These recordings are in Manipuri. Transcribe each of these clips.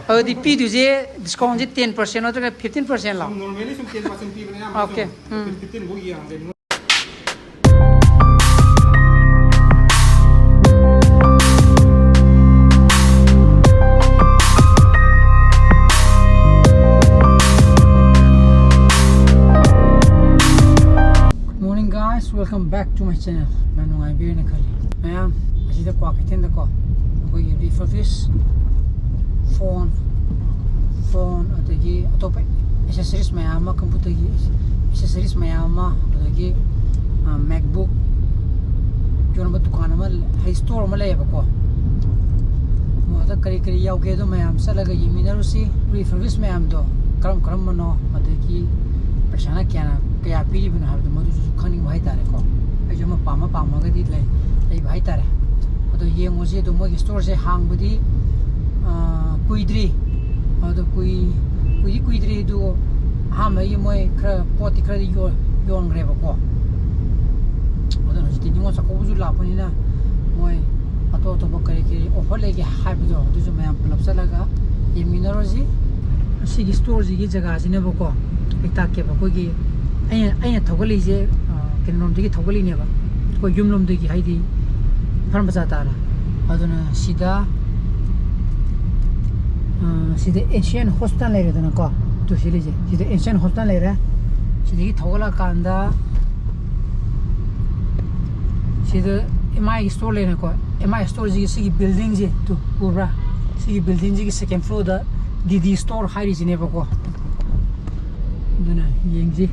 the P to J discount 10% or 15% long. Normally, some 10% people in Okay. 15 go year. Welcome back to my channel. Manu ay beer na kali. Mayam, asida Kwakeithel da ko. Ako'y refurbished phone atagi atopa accessories mayama computer gi accessories mayama atagi Macbook jono ba dukan ma high store ma lay ba ko. Mo ta kari yaw do mayam salaga yimidarusi refurbished mayam do karam mano atagi persana kaya pili bina habdo madu khani bhai tare ko ai jama pama ga di lei bhai tare ado yengo je do mo store se hang budi kuidri ado kuidri do ha mai moi khra poti khra yon gre ba ko ado no jiti ningo sa ko buju la pani na moi ato ba kare offer legi ha bu do jo me am plap salaga yeminology si store ji jaga jine ba ko ekta ke ba ko gi ai thogali je kenom digi thogali ne ba ko yumlom digi haidi farm baza ta ra aduna sida Asian hospital le redana ko to sile je sida Asian hospital le ra sida thogala kanda sida MI store le na ko MI store ji sigi building je to pura sigi building ji second floor da DD store hairi je ne ba ko aduna yengji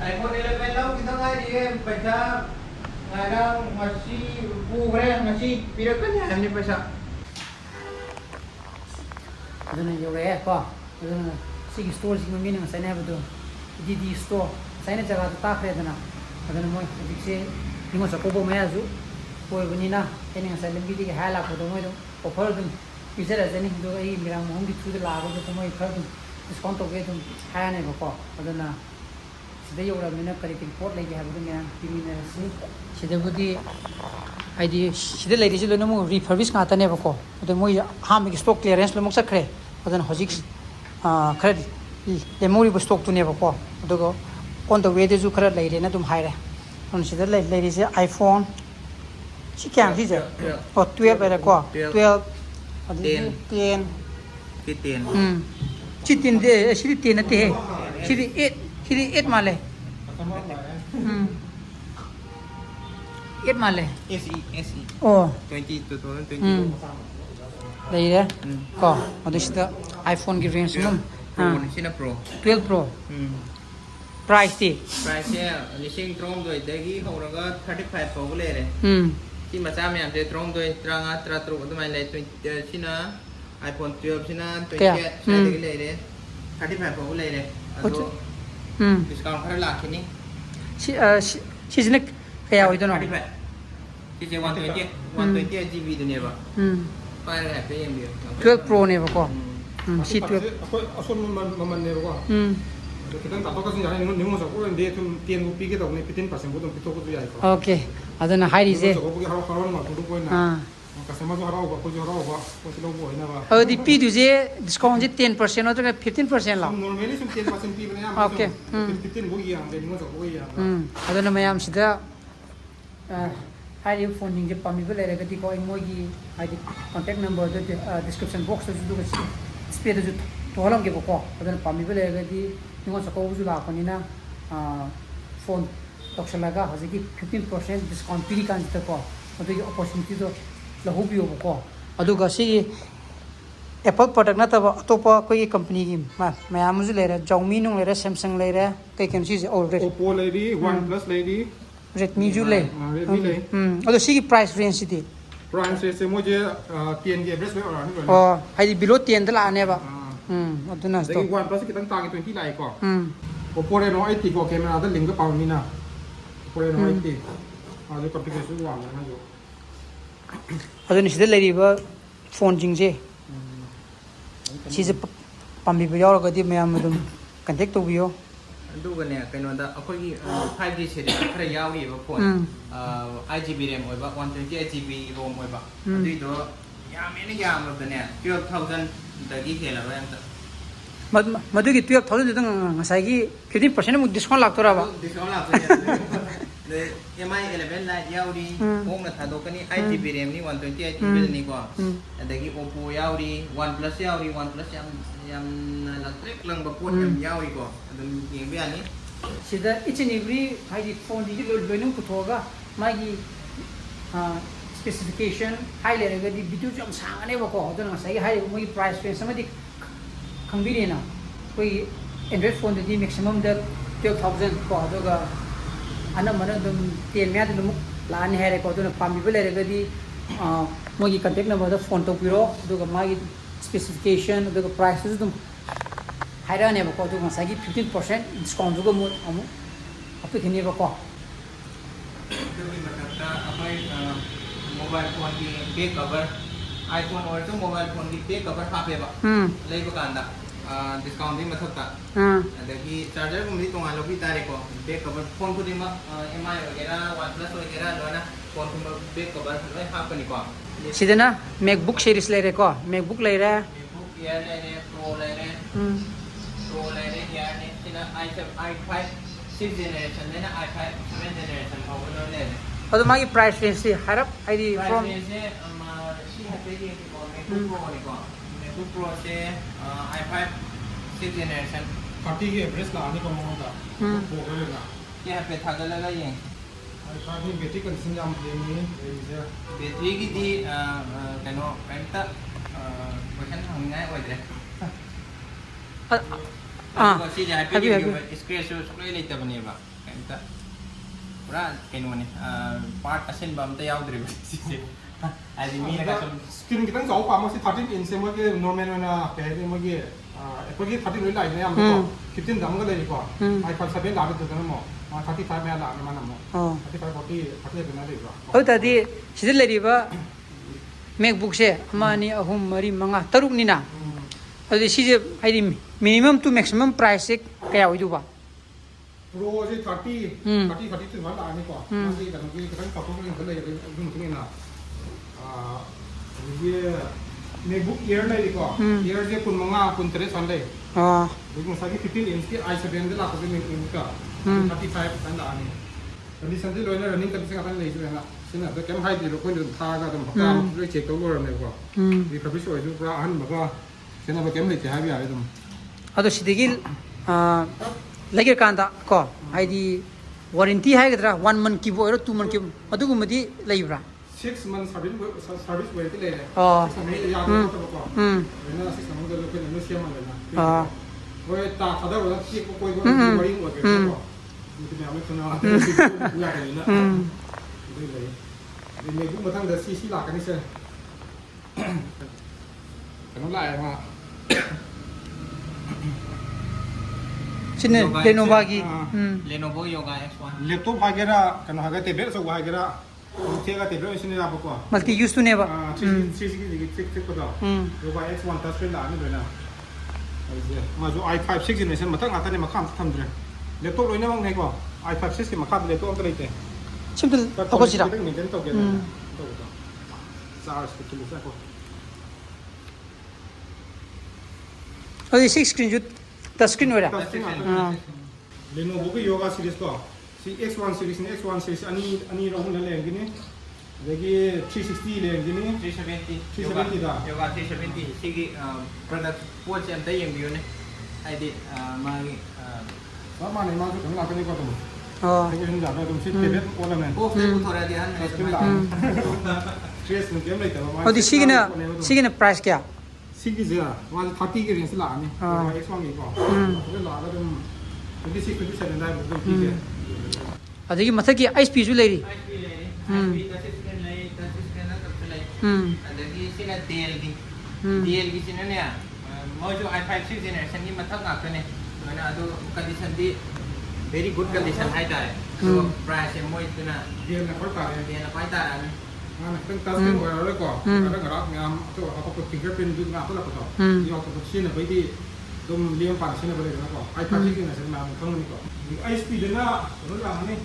iPhone 11 lang kita nga pesa ngarang masih bubre masih pirakan ya ni pesa aduna yore ko aduna sigi store sigi mami nang sana ba do DD store sana jaga ta khre dana aduna moi dikse Ningol-Chakouba maya zu koi bunina ene sa lambi di hala ko do moi do offer dum isera jani do ai Mirang-Mahum di thu la ko do moi khar dum discount to ge dum ha ne ko aduna sida yora mina kari pot lagi ha bu mina pimina si sida budi ID sida lady ji lo no refurbished ngata ne ba ko ado moi ha mi stock clearance lo mok sakre adan hojik khare memory stock tu ne ba ko ado on the way de ju khare lai re na dum haire on sida lady ji iPhone si kyang si je o 12 ba ko 12 10 chi 10 de si 10 na te si 8 8 male 8 male SE oh 2022 đây đấy có ở đây là iPhone cái range mum Pro sina Pro 12 Pro price đi price ya lising trong doi degi horaga 35 ko le re si macha me am te trong doi tranga tratru admai le 20 sina iPhone 12 sina 20 sai de le re 35 ko le re ado discount khara la khini si jine kaya hoy dono si je 120 GB de ne ba pa ra pe em 12 Pro ne ba ko si 12 ason man ne ba ko kita tak tahu kan jangan ningo sa ko ende tum 10 rupi ke tak ne 15% bodong pito ko tu ya ko okay adana hai ri je ko haro haro ma ko ko na customer jo haro ko jo haro ko silo ko ina ba di P to J discount 10% or 15% la normally some 10% people ne okay 15 go ya ningo sa ko ya adana mayam sida hai phone ning je pamible re ga di ko moi gi hai contact number the description box to do speed to tolam ke ko adana pamible re ga di Ningol-Chakouba ju la pani na phone toksalaga hojiki 15% discount piri kan ta ko adu opportunity to lahu bi ko adu ga si Apple product na ta atopa koi company gi mayam ju le ra Xiaomi nung le ra Samsung le ra kai kan si already Oppo lady OnePlus lady Redmi ju le Redmi le adu si price range ti price se mo je 10 ge address le ora ni oh hai below 10 da la ne ba aduna Jadi OnePlus kita tang 20 lai ko Oppo Reno 80 ko camera da link ka pa mina Oppo Reno 80 adu complication wa na jo ꯑꯗꯨꯅ ꯁꯤꯗ ꯂꯩꯔꯤꯕ ꯐꯣꯟꯁꯤꯡꯁꯦ ꯁꯤꯁꯦ ꯄꯥꯝꯕꯤꯕ ꯌꯥꯎꯔꯒꯗꯤ ꯃꯌꯥꯝ ꯑꯗꯨꯝ ꯀꯟꯇꯦꯛ ꯇꯧꯕꯤꯌꯣ ꯑꯗꯨꯒꯅꯦ ꯀꯩꯅꯣꯗ ꯑꯩꯈꯣꯏꯒꯤ 5G ꯁꯦꯔꯤꯁ ꯈꯔ ꯌꯥꯎꯔꯤꯕ ꯐꯣꯟ 8GB RAM ꯑꯣꯏꯕ 128GB ROM ꯑꯣꯏꯕ ꯑꯗꯨꯏꯗꯣ ꯌꯥꯝꯃꯦꯅ ꯌꯥꯝꯃꯕꯗꯅꯦ 12,000ꯗꯒꯤ ꯍꯦꯜꯂꯔꯣꯏ ꯑꯝꯇ ꯃꯗꯨꯒꯤ 12,000ꯗꯨꯗ ꯉꯁꯥꯏꯒꯤ 15% ꯑꯃꯨꯛ ꯗꯤꯁꯀꯥꯎꯟ ꯂꯥꯛꯇꯣꯔꯕ ꯗꯤꯁꯀꯥꯎꯟ ꯂꯥꯛꯇꯣꯏꯅꯦ MI 11 Lite yauri, hongna thadokani 8GB RAM ni 128GB ni ko. Adagi Oppo yauri, OnePlus yauri, OnePlus yam electric lang ba phone yam yauri ko. Adun yengbe ani. Sida each and every high phone di loinung puthoga magi specification high level di video jam sangane ba ko. Adun ngasai high mo price range sama di khangbiri na. Koi Android phone di maximum da 12,000 ko adoga ana mana dum ten mya dum lan here ko dum pambi bele regadi mogi contact number da phone to piro duga magi specification duga prices dum haira ne ba ko dum sagi 15% discount duga mo amu apu khini ba ko dugi matakta apai mobile phone ki back cover iPhone or to mobile phone ki back cover ha pe ba lei ba kanda discount di mathakta adagi charger gum di tonga lobi tare ko back cover phone ko di ma MI wagera OnePlus wagera lona phone ko back cover loi ha pani ko sidana Macbook series lere ko Macbook lere Macbook Air lere Pro lere Pro lere Air ne sina i5 6th generation lena i5 7th generation ho lo lere adu magi price range si harap id from se si hape di ko Macbook Pro ni ko Macbook Pro se i5 6th generation 30 की एवरेज लाने को मौका वो करेगा ये पे थागल लगा ये आई की बैटरी कंडीशन जाम लेनी है बैटरी की दी कनो पेंटा क्वेश्चन हमने ओइदरे तो सी जाय पे स्क्रैच सुले लेते बनेबा पेंटा पूरा कनो ने पार्ट असेन बम त याउद्रे सी आज मी लगा स्क्रीन कितन जाओ पामा से 13 इंच से मगे नॉर्मल ना पहले मगे ꯑꯩꯈꯣꯏꯒꯤ 30 ꯂꯣꯏ ꯂꯥꯛꯏꯅꯦ ꯌꯥꯝꯅꯀꯣ 15 ꯑꯃꯒ ꯂꯩꯔꯤꯀꯣ iPhone 7 ꯂꯥꯛꯑꯗꯨꯗꯅ ꯑꯃꯨꯛ 35 ꯃꯌꯥ ꯂꯥꯛꯑꯅꯤ ꯃꯥꯅ ꯑꯃꯨꯛ 35 40 38 ꯂꯩꯕ꯭ꯔꯣ ꯑꯗꯨ ꯇꯥꯔꯗꯤ ꯁꯤꯗ ꯂꯩꯔꯤꯕ MacBookꯁꯦ 1 2 3 4 5 6ꯅꯤꯅ ꯑꯗꯨꯗꯤ ꯁꯤꯁꯦ ꯍꯥꯏꯗꯤ ꯃꯤꯅꯤꯃꯝ ꯇꯨ ꯃꯦꯛꯁꯤꯃꯝ ꯄ꯭ꯔꯥꯏꯁꯁꯦ ꯀꯌꯥ ꯑꯣꯏꯗꯣꯏꯕ ꯄ꯭ꯔꯣꯁꯦ 30 ꯂꯥꯛꯑꯅꯤꯀꯣ ꯃꯥꯒꯤ ꯀꯩꯅꯣꯒꯤ ꯈꯤꯇꯪ ꯆꯥꯎꯊꯣꯛꯄ ꯂꯩꯌꯦ ꯑꯗꯨ ꯃꯇꯨꯡꯏꯟꯅ ꯑꯗꯒꯤ MacBook Air ꯂꯩꯔꯤꯀꯣ Air ꯁꯦ 15 18 ꯁꯥꯟ ꯂꯩ ꯑꯗꯨꯒ ꯉꯁꯥꯏꯒꯤ 15 inch ꯀꯤ i7 ꯗ ꯂꯥꯛꯄꯁꯦ MacBookꯀ 35 ꯁꯥꯟ ꯂꯥꯛꯑꯅꯤ ꯀꯟꯗꯤꯁꯟꯁꯦ ꯂꯣꯏꯅ ꯔꯟꯅꯤꯡ ꯀꯟꯗꯤꯁꯟ ꯉꯥꯛꯇꯪ ꯂꯩꯁꯨꯅ ꯁꯤꯅ ꯑꯗ ꯀꯩꯝ ꯍꯥꯏꯗꯦꯕ ꯑꯩꯈꯣꯏꯅ ꯑꯗꯨꯝ ꯊꯥꯔꯒ ꯑꯗꯨꯝ ꯍꯞꯇꯥ ꯑꯃ ꯂꯣꯏ ꯆꯦꯛ ꯇꯧ ꯂꯣꯏꯔꯝꯃꯦꯕꯀꯣ ꯔꯤꯐꯔꯕꯤꯁ ꯑꯣꯏꯔꯁꯨ ꯄꯨꯔꯥ ꯑꯍꯟꯕꯒ ꯈꯦꯠꯅꯕ ꯀꯩꯝ ꯂꯩꯇꯦ ꯍꯥꯏꯕ ꯌꯥꯔꯦ ꯑꯗꯨꯝ ꯑꯗꯣ ꯁꯤꯗꯒꯤ ꯂꯩꯒ꯭ꯔꯀꯥꯟꯗ ꯀꯣ ꯍꯥꯏꯗꯤ ꯋꯥꯔꯦꯟꯇꯤ ꯍꯥꯏꯒꯗ꯭ꯔꯥ 1 monthꯀꯤꯕꯨ ꯑꯣꯏꯔꯣ 2 monthꯀꯤꯕꯨ ꯑꯗꯨꯒꯨꯝꯕꯗꯤ ꯂꯩꯕ꯭ꯔꯥ 6 months service warranty lere oh 6 months ya ko to ko na 6 months lo ko no sia man na oi ta thada ro ti ko koi ko wari ko ke ko ni me ame khona ya ke na dei le ni me bu mathang da si la ka ni se kano la ma sine Lenovo gi Lenovo Yoga X1 laptop hagera kano haga tablet so hagera तेगा तेब्रो इसिने लाबो को मल्टी यूज टू नेबा 3 को दा योगा X1 टच स्क्रीन लाने बेना माजो i5 6 जनरेशन मथक आतने मखाम थमद्रे लैपटॉप लोइना मंग नै को i5 6 के मखाम लैपटॉप अंत लेते सिंपल तको जिरा मेंटेन तो के तो चार्ज के किलो को अरे 6 स्क्रीन जो टच स्क्रीन होरा Lenovo के योगा सीरीज को सी X1 series ने X1 series ani rohun le ngini dagi 360 le ngini 370 da yoga 370 sigi product watch and the yem bione id magi ma ne ma ju thang la ka ni ko tum dagi hin ja tum sit tebet ola men ko fe thora di han stress ne kem lai ta ma odi sigina price kya sigi ja ma 30 के रेंज ला ने X1 की को तो ला ला tum 26 27 da bu ki ke adagi mathaki HP ju leiri HP touchscreen lei touchscreen na tap lei adagi sina DL gi sina ne mojo i5 6 generation ni mathak ngak ne mana adu condition di very good condition hai ta so price e moi tuna DL na par ta DL na pai ta Nang touchscreen wala ko. Kada ngarak ngam to ako fingerprint du nga to la ko to. Yo to sina ba di dum liam pa sina ba na ko. Ai touch ki na sa ma khang ni ko. Ai speed na ro la ni.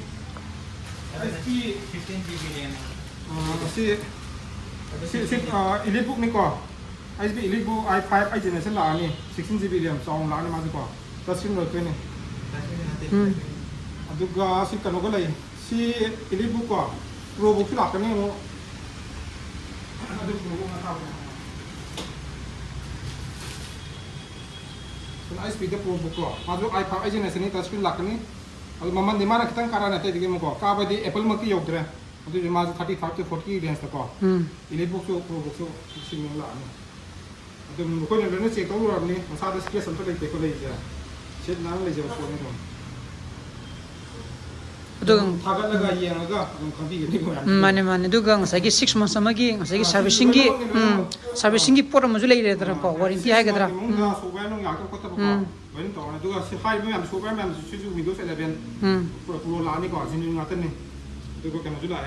Ai speed 15 GB yan. si elitebook ni ko. Ai speed elitebook i5 ai generation la ni 16 GB RAM song la ni ma ko. Touchscreen ro ko ni. Aduga si kano ko lai. Si elitebook ko. Probook la ka ni mo. Kung ay speed pro book ko, maduk ay pa ay generation ni touchscreen lock ni. Al maman di mana kitang karana te dige mo ko. Ka ba di Apple maki yok dre. Adu di mas 35 to 40 range ta ko. Elitebook so pro book so sing la ni. Adu mo ko ni ne check to ro ni, masa da skill sam to le te ko le ja. Set na le ja so ni ko. Dugang 타갈라가 이행하가 좀 컨피기 되고 mane dugang sagi 6 months amagi sagi servicing gi por mo julai re dra ko warranty ha gadra 뭔가 소바는 약간 것도 보고 wen to na duga si hai me am soba me am chu Windows 11 pro la ni ko jin ni ngatan ni dugo kan jula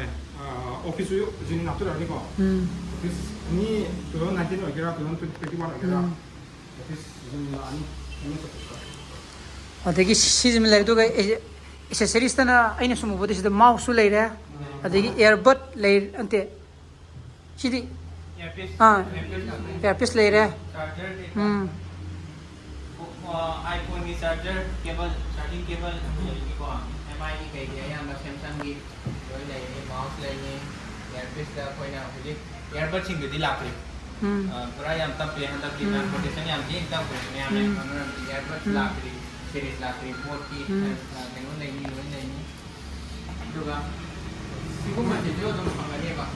office yo jin na to ra ni ko office ni to 19 ogira to 21 ogira office jin la ni ni to adegi sizim lai duga accessories tana aina sumu bodi sida mouse leire adegi earbud leire ante sidi earpiece leire Charger iPhone की charger cable charging cable ko MI की कई गया या Samsung की जो ले mouse ले earpiece का कोई ना मुझे earbud चिंग दी लापरी पूरा याम तब पे हम तब की transportation याम जी एकदम कुछ नहीं हमें earbud लापरी series लापरी port की नहीं नहीं juga siapa macam tu orang panggil dia apa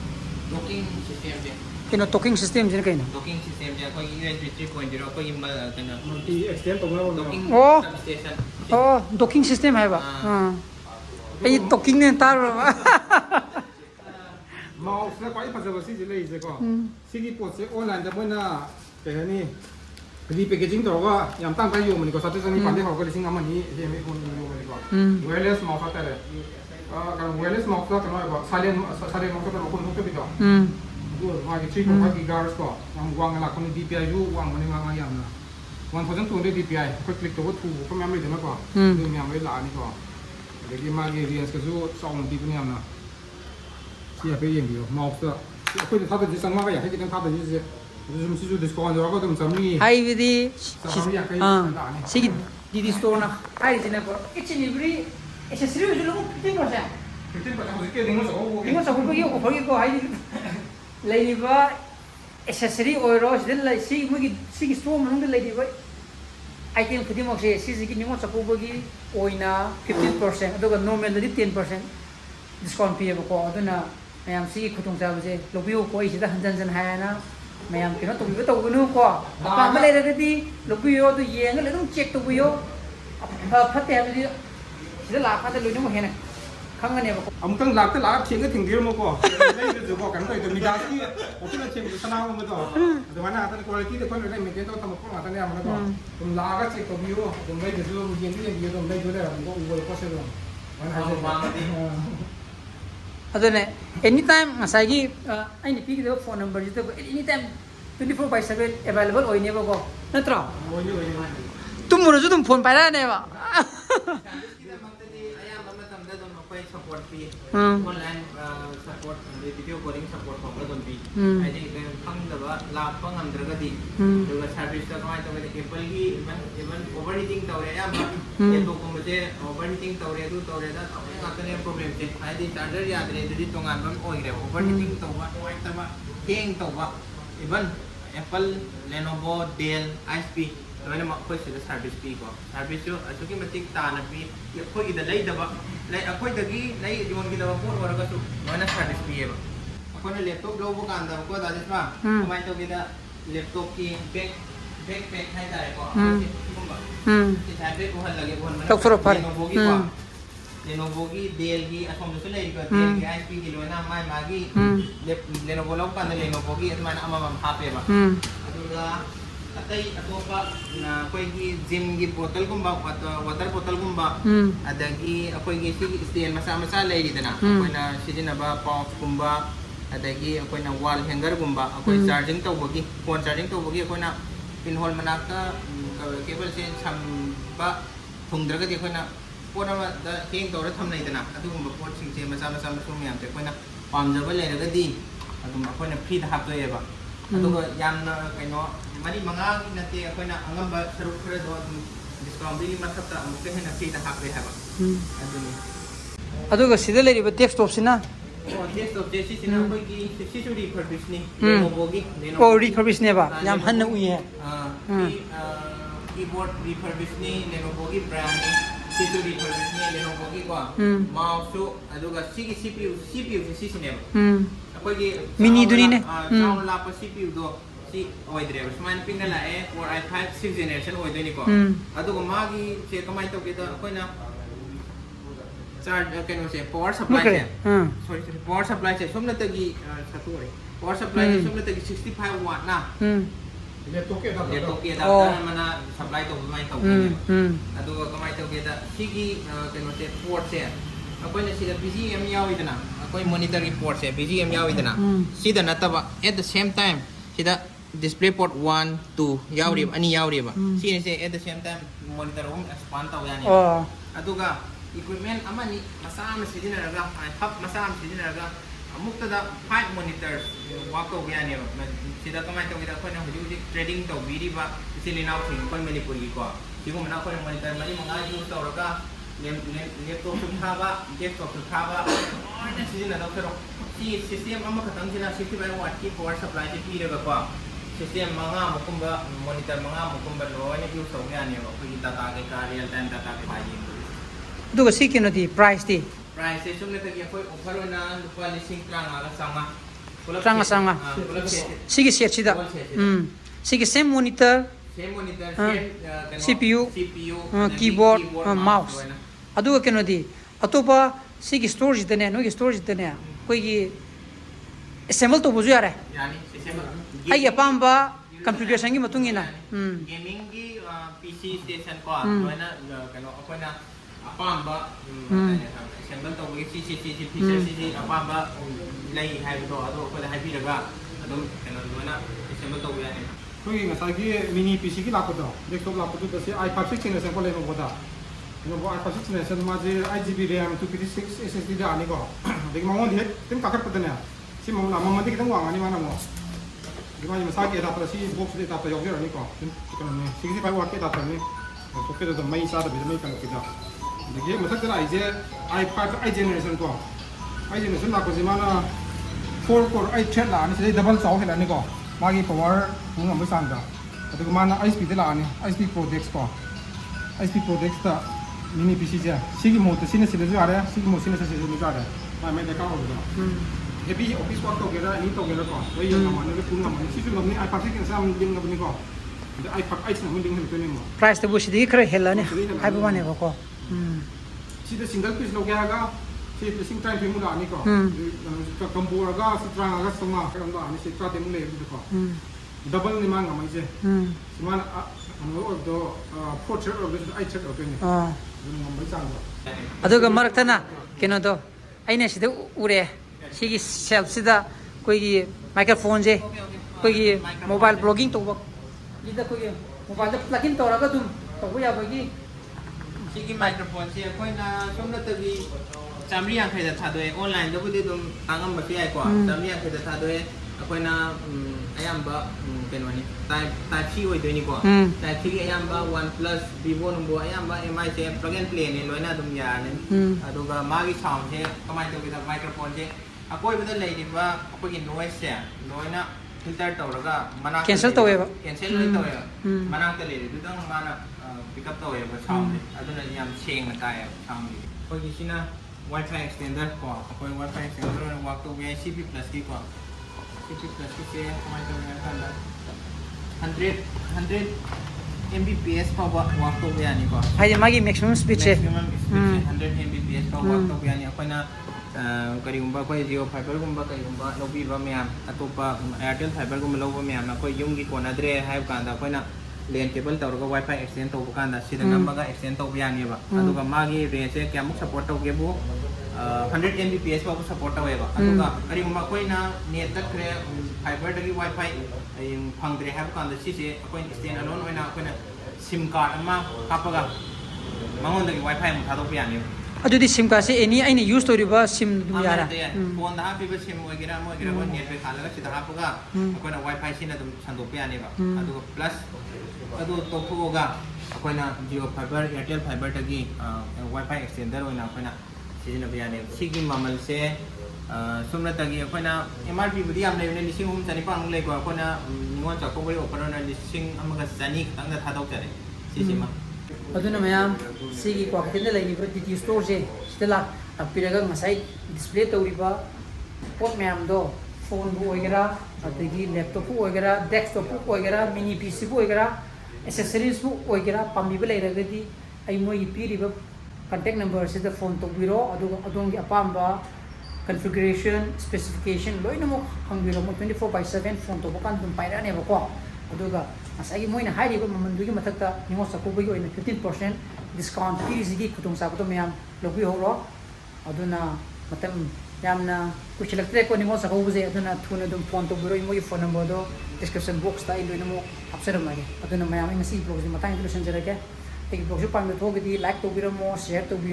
docking system je kino talking system jene kaina docking system je kau USB 3.0 kau email kena multi extend to na docking Oh. substation docking system hai ba ai talking ne tar mouse na kwai phasa ba si je le je ko sigi pot se online da moina ke ni di packaging to ga yam tang kai yo mani ko sa te sani pande ho ko lising amani he me ko yo mani ko wireless mouse ta le kan wireless mouse ta kan ba silent mouse ta ko no to bi do du ma ki 3.5 gigahertz ko yam wang la ko ni DPI yu wang mani ma yam na 1200 DPI ko click to tu ko me am le de ma ko du me am le la ni ko de ki ma ki rian ka zu song di ni am na si ya pe yin bi mouse ta ko ni ta de sang ma ga ya ke ni ta de ji 요즘 시주 디스카운트 하고 좀 점이 하이비디 시기 디디 스토어나 하이지네 거 이치니브리 액세서리 줄로 15% 15% 이렇게 된 거죠. 이거 저거 거기고 거기고 하이디 레이바 액세서리 오이로 실라 시 무기 시기 스토어 문데 레이바 아이템 부디목세 시지기 닝고-Chakouba기 오이나 15% 어도가 노멀리 10% 디스카운트 피해고 어도나 mayam 시기 고통자부제 로비오 거이시다 한잔잔 하야나 mayam kino to biyo to gunu ko pa male re di lobiyo to yeng le dum check to biyo phatte ha di sida la kha de lu nu he na khang ne ba 아무튼 락때 락 튕겨 튕겨 먹고 내일 저거 간 거에 미다시 어떻게 튕겨 사나 오면 또 그만나 하다 퀄리티 데 퀄리티 메인테인 또 담고 하다네 아무나 좀 라가 체크 비요 좀 내일 저 비행기 비요 좀 내일 저래 뭐 우거 코세로 adone anytime ngasagi aini pigi de phone number jito anytime 24/7 available oine ba ko natra tumuro ju tum phone paira ne ba support fee online support video calling support ko don fee I think phang da ba la phang am dra ga di duga service ta mai to ke Apple gi even overheating tawre ya ma ye to ko me overheating tawre da ka ne problem te I think charger ya de di tongan bam oi re overheating to ba oi ta ba hang to ba even Apple Lenovo Dell HP Mana mak kau sudah service fee ko. Service tu, asal matik tanah fee. Kau kita lay dah, lay aku lagi lay jual kita pun orang tu mana service fee ba. Aku ni laptop dulu bukan dah, aku dah jelas mah. Kemarin tu kita laptop ki backpack hai dah ko. Kita backpack bukan lagi bukan mana. Lenovo ki Dell ki asal tu lay ko. Dell ki HP ki mana mai magi. Lenovo lang pan Lenovo ki mana amam HP ba. Aduh dah. Atay atopa na ako'y gym gi bottle kumba water bottle kumba adagi ako'y gi steel masama-sala dito na ako'y na sidin na ba pouch kumba adagi akoina wall hanger gumba akoi charging tawbagi phone charging tawbagi akoina pinhole manakta cable se samba thungdragadi akoina pona da heng tawra thamnai dana adugumba pot sing se macha macha masum yam te akoina pamjaba leragadi adum akoina free da haptoyeba aduga yamna kaino mari manga nate akoina angamba saruk khare do discount bi mathapta amukte hena free da hapre haba aduni aduga sida leriba desktop sina desktop je si sina koi ki si su refurbish ni Lenovo gi oh refurbish ne ba yam hanna uye keyboard refurbish ni Lenovo gi brand ni si su refurbish ni Lenovo gi ko mouse aduga si ki CPU si sine ba koi ki mini duni ne sound la pa CPU do si oidre ba smain pinga la e or i5 6th generation oidoi ni ko aduga magi che kamai to ke da koina charge can say power supply sorry power supply se somna tagi satore power supply se somna tagi 65 watt na laptop ke da mana supply to mai to adu kamai to ke da sigi can say port se akoi na sida BGM yawi dana akoi monitor port se BGM yawi dana sida nataba at the same time sida display port 1 2 yawi ani yawi ba si se at the same time monitor expand ta yani aduga equipment amani masam sidinaraga hub masam sidinaraga amukta da 5 monitors work to yani sida kamai to ida khona huji trading to biriba silina thing kon Manipur gi ko sigo mana ko monitor mari manga use to raga laptop su thaba desktop su thaba ana sidina do pero si system amma khatang sina 65 watt ki power supply ji pi raga ko system manga mukumba monitor manga mukumba lo ni use to yani ko data ke ka real time data ke bhaji aduga si kino di price di price se sumne tagi koi offer na lupa lising tranga sanga sigi set sida sigi same monitor CPU keyboard mouse aduga kino di atopa sigi storage dene no storage dene koi gi assemble to buzu yare yani assemble ai apamba configuration gi matungina gaming gi PC station ko loina kano apana apamba assemble to gi PC apamba lai hai do ado ko hai bi daga ado kano loina assemble to yani koi ngasagi mini PC ki lakodo desktop lakodo to se i5 6 generation ko Lenovo da Lenovo i5 6 generation ma je 8GB RAM 256 SSD da ani ko dek ma ngon tim kakar padana si mo na ma dik tang wang ani mana mo Gimana masaki adapter si box adapter yang ni ko kan ni 65 watt adapter ni ko ke da mai sa da bi mai kan kita jadi masak da ai je i5 i generation ko i generation la ko mana 4 core i thread la ni se double saw hela ni ko magi power mo ngam sang da adu mana i speed la ni i speed pro dex ko i speed pro dex ta mini pc ja sigi mo to sine sile ja ara sigi mo sine sile ja ara mai da ka ho da heavy office work to gera ni to gera ko wei yang mana ke pun ngam si film ni i5 kan sam ding ngam ni ko i5 i sam ding ni to ni mo price to bushi di kre hela ne ai ba ne ko si the single piece lo ga si pressing time pe mu la ni ko ka combo ga si trang ga soma ka ga ni si tra de mu le du ko double ni mang ngam je si mana ano do portrait of this i check open ni ngam bai sang aduga maraktana keno do aina sida ure sigi shelf sida koi gi microphone je koi gi mobile blogging to ba ida koi mobile da plug in to ra ga dum to ya ba gi sigi microphone se koi na somna tagi chamri yang khai da thadoe online da budi dum tangam ba pi ai ko chamri yang khai da thadoe koi na ayamba kenwani type C oi doi ni ko type C ayamba OnePlus Vivo numbo ayamba MI se plug and play ni loina dum ya ni aduga magi sound se kamai to da microphone se akoi bada lei di ba akoi gi noise se loina filter tawraga mana cancel tawe ba cancel loi tawe mana ta le du dang mana pick up tawe ba sound aduna yam cheng na tai sound koi gi sina Wi-Fi extender ko akoi Wi-Fi extender na wak to CP plus ki ko CP plus ki se kamai to na kala 100 Mbps pa wak to yani ko hai magi maximum speed che 100 Mbps pa wak to yani akoi na karigumba koi Jio fiber gumba karigumba lobi ba myam atopa Airtel fiber gumba lobo myam na koi yung gi kona dre hai kanda koi na LAN cable tawraga Wi-Fi extend tawba kanda sida namaga extend tawba yaneba aduga magi range se kyamuk support tawgebu 100 Mbps ba support taweba aduga ari ma koina net takre fiber dagi Wi-Fi phangdre have kanda sise koin extend alone oina koina sim card ama kapaga mangon dagi Wi-Fi mu thadok yaneba adudi sim card se any aina use toriba sim dum yara phone da happy sim wagira mo gira mo net pe khalaga sida hapaga koina Wi-Fi sina dum sandok yaneba aduga plus adu tokhoga koina Jio fiber Airtel fiber dagi Wi-Fi extender oina koina sijina bayane sigi mamal se sumna tagi koina MRP budi am leine lising chani pang le ko koina Ningol-Chakouba offer na lising amaga chani tang da thadok tare sisima aduna mayam sigi Kwakeithel lai ni DT store je stela apiraga ngasai display tawriba pot mayam do phone bu oigera ategi laptop bu oigera desktop bu oigera mini PC bu oigera accessories bu oigera pambiba leiragadi ai moi piriba contact number is the phone to biro adong apamba configuration specification loina mo hangbiro mo 24/7 phone to bakan dum paira ne bako aduga asagi moina hairi ba mamandu gi mathakta Ningol-Chakouba gi oina 15% discount pirisigi khutong sa to meyam logi horo aduna matam yamna kuchilaktre ko Ningol-Chakouba je aduna thuna dum phone to biro mo phone number do description box ta loina mo apsaram mari aduna mayam ngasi blog ji matang solution jarake एक ब्लॉग पाम थोड़ी लाइक तौरमो शेयर तौर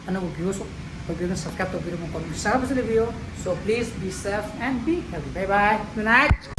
अनब व्यूज तौर सब्सक्राइब तौर so please be safe and be healthy bye bye good night